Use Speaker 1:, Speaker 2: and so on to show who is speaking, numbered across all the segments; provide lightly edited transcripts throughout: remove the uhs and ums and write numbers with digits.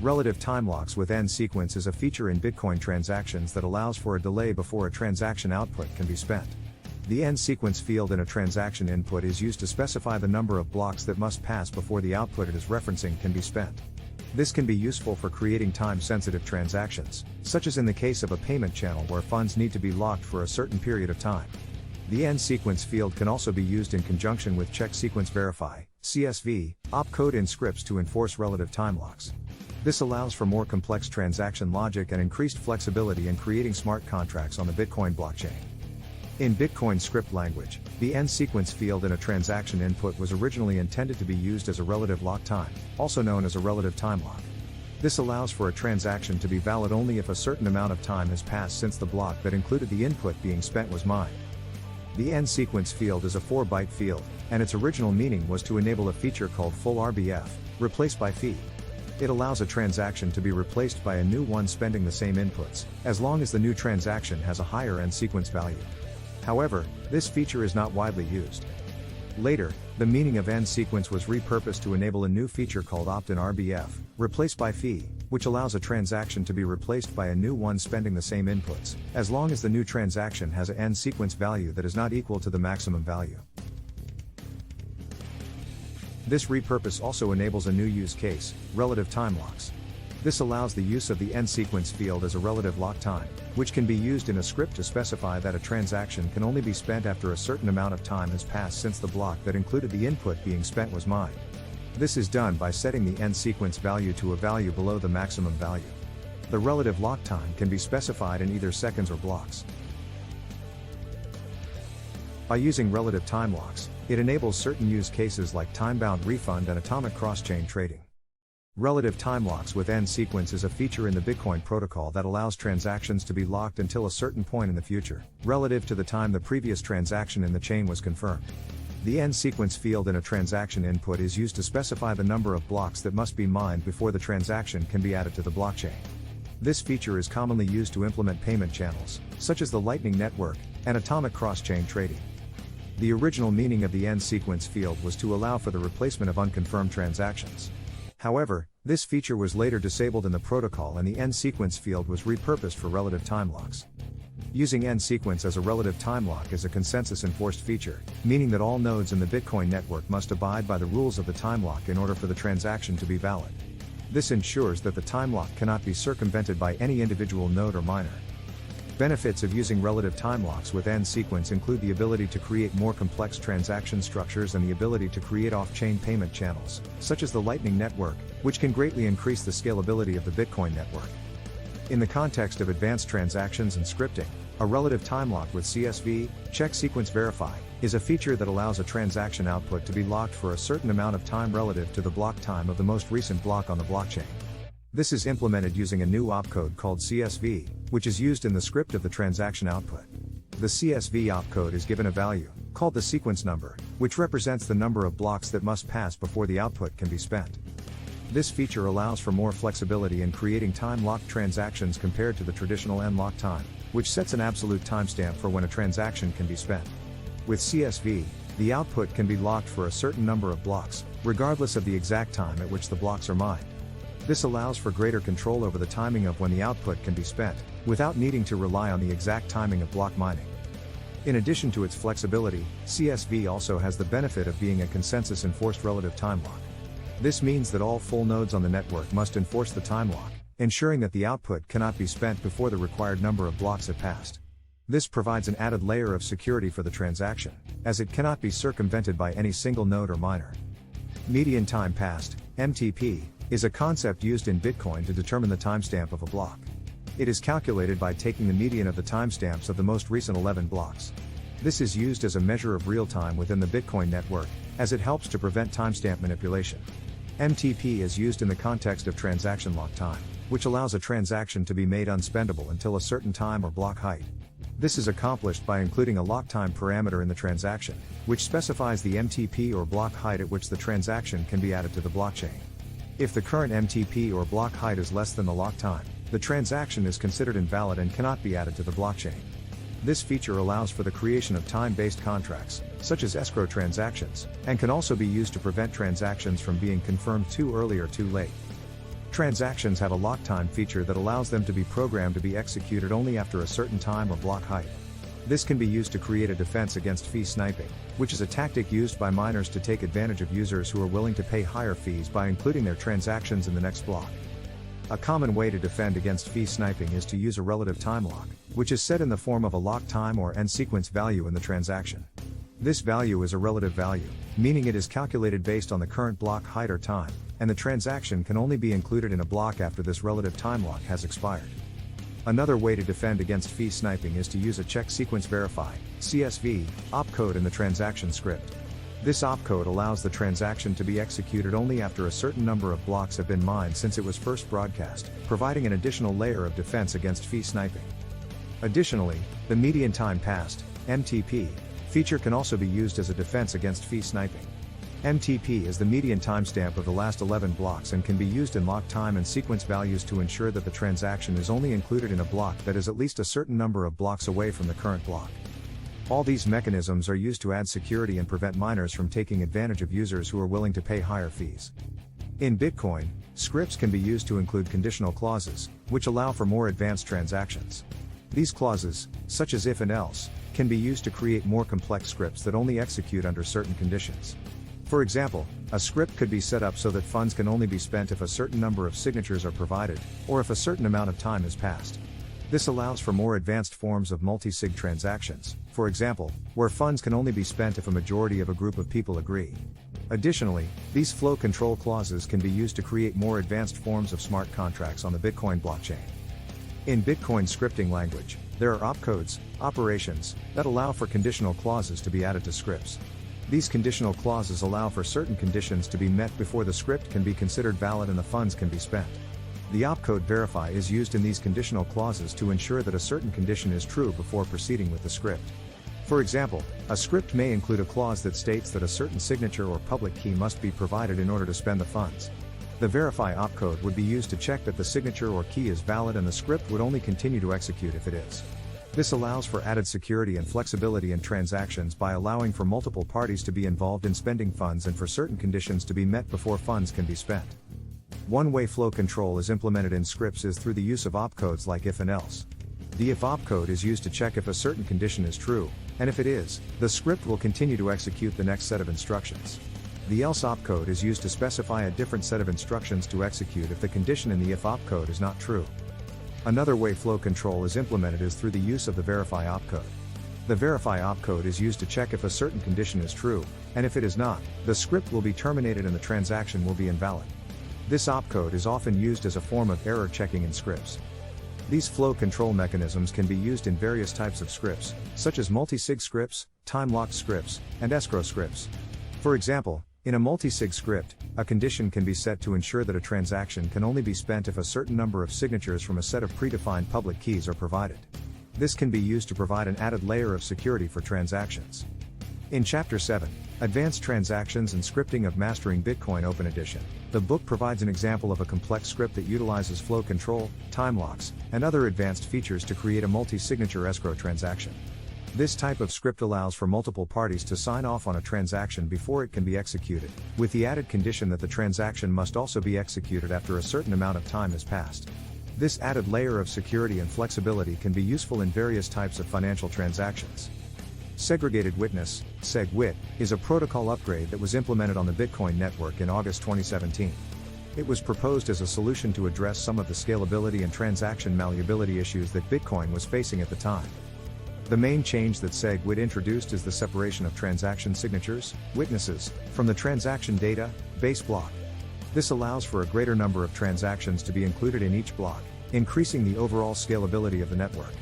Speaker 1: Relative time locks with end sequence is a feature in Bitcoin transactions that allows for a delay before a transaction output can be spent. The end sequence field in a transaction input is used to specify the number of blocks that must pass before the output it is referencing can be spent. This can be useful for creating time-sensitive transactions, such as in the case of a payment channel where funds need to be locked for a certain period of time. The end sequence field can also be used in conjunction with check sequence verify, CSV, opcode in scripts to enforce relative time locks. This allows for more complex transaction logic and increased flexibility in creating smart contracts on the Bitcoin blockchain. In Bitcoin script language, the end sequence field in a transaction input was originally intended to be used as a relative lock time, also known as a relative time lock. This allows for a transaction to be valid only if a certain amount of time has passed since the block that included the input being spent was mined. The end sequence field is a 4-byte field, and its original meaning was to enable a feature called full RBF, replace by fee. It allows a transaction to be replaced by a new one spending the same inputs, as long as the new transaction has a higher end sequence value. However, this feature is not widely used. Later, the meaning of end sequence was repurposed to enable a new feature called opt-in RBF, replace by fee, which allows a transaction to be replaced by a new one spending the same inputs, as long as the new transaction has an end sequence value that is not equal to the maximum value. This repurpose also enables a new use case, relative time locks. This allows the use of the end sequence field as a relative lock time, which can be used in a script to specify that a transaction can only be spent after a certain amount of time has passed since the block that included the input being spent was mined. This is done by setting the end sequence value to a value below the maximum value. The relative lock time can be specified in either seconds or blocks. By using relative time locks, it enables certain use cases like time-bound refund and atomic cross-chain trading. Relative time locks with end sequence is a feature in the Bitcoin protocol that allows transactions to be locked until a certain point in the future, relative to the time the previous transaction in the chain was confirmed. The end sequence field in a transaction input is used to specify the number of blocks that must be mined before the transaction can be added to the blockchain. This feature is commonly used to implement payment channels, such as the Lightning Network, and atomic cross-chain trading. The original meaning of the end sequence field was to allow for the replacement of unconfirmed transactions. However, this feature was later disabled in the protocol and the end sequence field was repurposed for relative time locks. Using end sequence as a relative time lock is a consensus-enforced feature, meaning that all nodes in the Bitcoin network must abide by the rules of the time lock in order for the transaction to be valid. This ensures that the time lock cannot be circumvented by any individual node or miner. Benefits of using relative time locks with end sequence include the ability to create more complex transaction structures and the ability to create off-chain payment channels, such as the Lightning Network, which can greatly increase the scalability of the Bitcoin network. In the context of advanced transactions and scripting, a relative time lock with CSV, check sequence verify, is a feature that allows a transaction output to be locked for a certain amount of time relative to the block time of the most recent block on the blockchain. This is implemented using a new opcode called CSV, which is used in the script of the transaction output. The CSV opcode is given a value, called the sequence number, which represents the number of blocks that must pass before the output can be spent. This feature allows for more flexibility in creating time-locked transactions compared to the traditional end-lock time, which sets an absolute timestamp for when a transaction can be spent. With CSV, the output can be locked for a certain number of blocks, regardless of the exact time at which the blocks are mined. This allows for greater control over the timing of when the output can be spent, without needing to rely on the exact timing of block mining. In addition to its flexibility, CSV also has the benefit of being a consensus-enforced relative time lock. This means that all full nodes on the network must enforce the time lock, ensuring that the output cannot be spent before the required number of blocks have passed. This provides an added layer of security for the transaction, as it cannot be circumvented by any single node or miner. Median time passed, MTP, is a concept used in Bitcoin to determine the timestamp of a block. It is calculated by taking the median of the timestamps of the most recent 11 blocks. This is used as a measure of real time within the Bitcoin network, as it helps to prevent timestamp manipulation. MTP is used in the context of transaction lock time, which allows a transaction to be made unspendable until a certain time or block height. This is accomplished by including a lock time parameter in the transaction, which specifies the MTP or block height at which the transaction can be added to the blockchain. If the current MTP or block height is less than the lock time, the transaction is considered invalid and cannot be added to the blockchain. This feature allows for the creation of time-based contracts, such as escrow transactions, and can also be used to prevent transactions from being confirmed too early or too late. Transactions have a lock time feature that allows them to be programmed to be executed only after a certain time or block height. This can be used to create a defense against fee sniping, which is a tactic used by miners to take advantage of users who are willing to pay higher fees by including their transactions in the next block. A common way to defend against fee sniping is to use a relative time lock, which is set in the form of a lock time or end sequence value in the transaction. This value is a relative value, meaning it is calculated based on the current block height or time, and the transaction can only be included in a block after this relative time lock has expired. Another way to defend against fee sniping is to use a check sequence verify (CSV) opcode in the transaction script. This opcode allows the transaction to be executed only after a certain number of blocks have been mined since it was first broadcast, providing an additional layer of defense against fee sniping. Additionally, the median time passed (MTP) feature can also be used as a defense against fee sniping. MTP is the median timestamp of the last 11 blocks and can be used in lock time and sequence values to ensure that the transaction is only included in a block that is at least a certain number of blocks away from the current block. All these mechanisms are used to add security and prevent miners from taking advantage of users who are willing to pay higher fees. In Bitcoin, scripts can be used to include conditional clauses, which allow for more advanced transactions. These clauses, such as if and else, can be used to create more complex scripts that only execute under certain conditions. For example, a script could be set up so that funds can only be spent if a certain number of signatures are provided, or if a certain amount of time has passed. This allows for more advanced forms of multi-sig transactions, for example, where funds can only be spent if a majority of a group of people agree. Additionally, these flow control clauses can be used to create more advanced forms of smart contracts on the Bitcoin blockchain. In Bitcoin scripting language, there are opcodes, operations, that allow for conditional clauses to be added to scripts. These conditional clauses allow for certain conditions to be met before the script can be considered valid and the funds can be spent. The opcode verify is used in these conditional clauses to ensure that a certain condition is true before proceeding with the script. For example, a script may include a clause that states that a certain signature or public key must be provided in order to spend the funds. The verify opcode would be used to check that the signature or key is valid, and the script would only continue to execute if it is. This allows for added security and flexibility in transactions by allowing for multiple parties to be involved in spending funds and for certain conditions to be met before funds can be spent. One-way flow control is implemented in scripts is through the use of opcodes like if and else. The if opcode is used to check if a certain condition is true, and if it is, the script will continue to execute the next set of instructions. The else opcode is used to specify a different set of instructions to execute if the condition in the if opcode is not true. Another way flow control is implemented is through the use of the verify opcode. The verify opcode is used to check if a certain condition is true, and if it is not, the script will be terminated and the transaction will be invalid. This opcode is often used as a form of error checking in scripts. These flow control mechanisms can be used in various types of scripts, such as multi-sig scripts, time-locked scripts, and escrow scripts. For example, in a multi-sig script, a condition can be set to ensure that a transaction can only be spent if a certain number of signatures from a set of predefined public keys are provided. This can be used to provide an added layer of security for transactions. In Chapter 7, Advanced Transactions and Scripting of Mastering Bitcoin Open Edition, the book provides an example of a complex script that utilizes flow control, time locks, and other advanced features to create a multi-signature escrow transaction. This type of script allows for multiple parties to sign off on a transaction before it can be executed, with the added condition that the transaction must also be executed after a certain amount of time has passed. This added layer of security and flexibility can be useful in various types of financial transactions. Segregated Witness, SegWit, is a protocol upgrade that was implemented on the Bitcoin network in August 2017. It was proposed as a solution to address some of the scalability and transaction malleability issues that Bitcoin was facing at the time. The main change that SegWit introduced is the separation of transaction signatures, witnesses, from the transaction data, base block. This allows for a greater number of transactions to be included in each block, increasing the overall scalability of the network.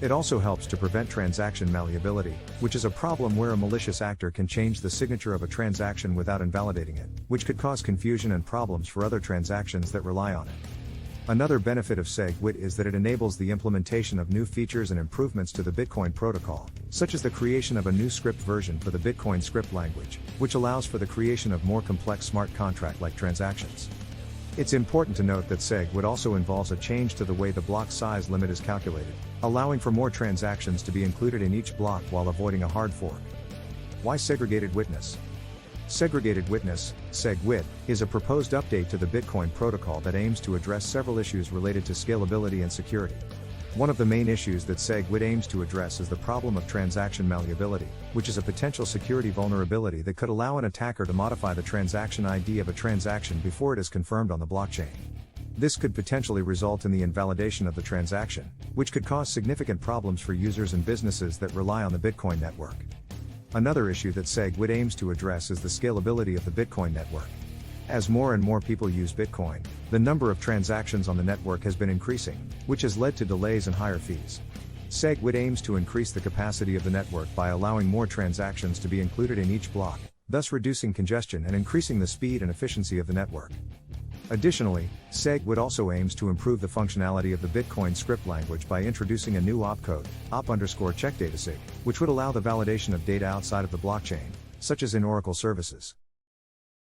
Speaker 1: It also helps to prevent transaction malleability, which is a problem where a malicious actor can change the signature of a transaction without invalidating it, which could cause confusion and problems for other transactions that rely on it. Another benefit of SegWit is that it enables the implementation of new features and improvements to the Bitcoin protocol, such as the creation of a new script version for the Bitcoin script language, which allows for the creation of more complex smart contract-like transactions. It's important to note that SegWit also involves a change to the way the block size limit is calculated, allowing for more transactions to be included in each block while avoiding a hard fork. Why segregated witness? Segregated Witness, SegWit, is a proposed update to the Bitcoin protocol that aims to address several issues related to scalability and security. One of the main issues that SegWit aims to address is the problem of transaction malleability, which is a potential security vulnerability that could allow an attacker to modify the transaction ID of a transaction before it is confirmed on the blockchain. This could potentially result in the invalidation of the transaction, which could cause significant problems for users and businesses that rely on the Bitcoin network. Another issue that SegWit aims to address is the scalability of the Bitcoin network. As more and more people use Bitcoin, the number of transactions on the network has been increasing, which has led to delays and higher fees. SegWit aims to increase the capacity of the network by allowing more transactions to be included in each block, thus reducing congestion and increasing the speed and efficiency of the network. Additionally, SegWit also aims to improve the functionality of the Bitcoin script language by introducing a new opcode, op_checkDataSig, which would allow the validation of data outside of the blockchain, such as in Oracle services.